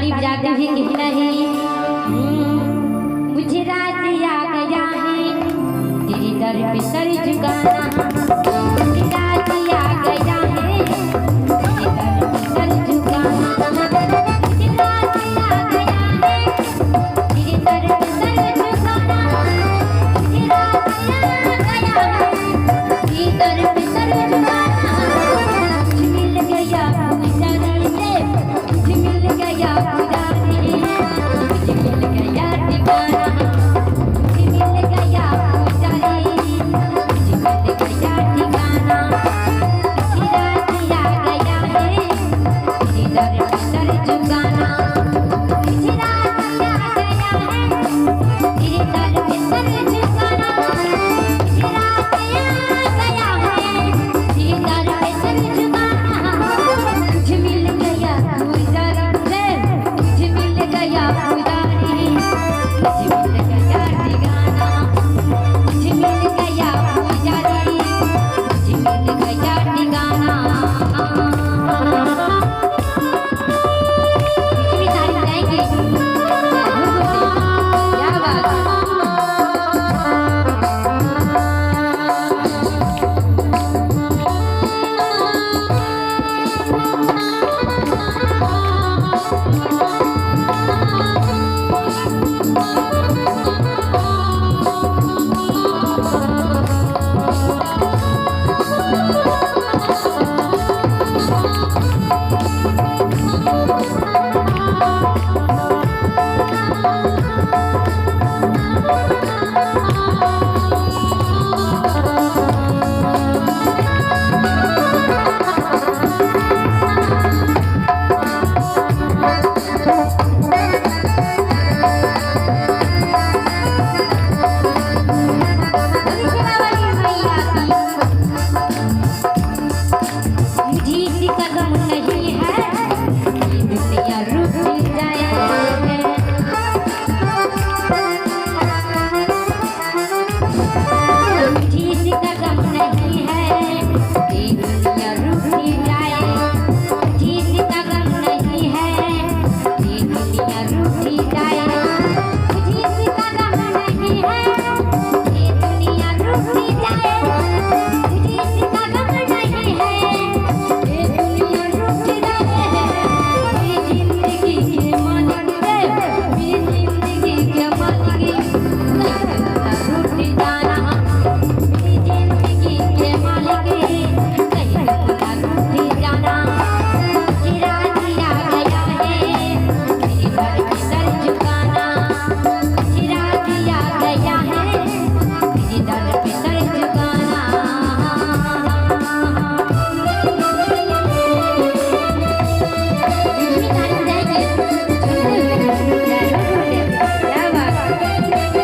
तारीफ जाती हुई कहीं नहीं। मुझे राज आ गया है तेरे दर पे सर झुकाना, मुझे राज आ गया है तेरे दर पे सर झुकाना, मुझे राज आ गया है तेरे दर पे सर झुकाना, मुझे राज आ गया है तेरे दर पे सर झुकाना। मिल गया पुजारी से, मिल गया पुजारी, मुझे मिल गया ठिकाना, मुझे मिल गया पुजारी, मुझे मिल गया ठिकाना। मुझे राज आ गया है तेरे दर पे सर झुकाना, मुझे राज आ गया है तेरे दर पे सर झुकाना, मुझे राज आ गया है तेरे दर पे सर झुकाना। मुझे मिल गया पुजारी से, मुझे मिल गया पुजारी, मुझे मिल गया ठिकाना, मुझे मिल गया पुजारी, मुझे मिल गया ठिकाना। कितनी तारीफ जाएगी, क्या बात है। मुझे इसी कदम नहीं है कि दुनिया रुक जाए, मुझे इसी कदम नहीं है कि दुनिया रुक जाए, मुझे इसी कदम नहीं है कि दुनिया रुक जाए, मुझे इसी कदम नहीं है कि दुनिया रुक जाए, मुझे इसी कदम नहीं है ये दुनिया रुक जाए। मेरी जिंदगी के मालिक रे, मेरी जिंदगी के मालिक, कहीं ना रुक जाना, मेरी जिंदगी के मालिक, कहीं ना रुक जाना। मुझे राज आ गया है तेरे दर पे सर झुकाना, मुझे राज आ गया है तेरे दर पे सर झुकाना। कितनी तारीफ जाएगी, क्या बात है।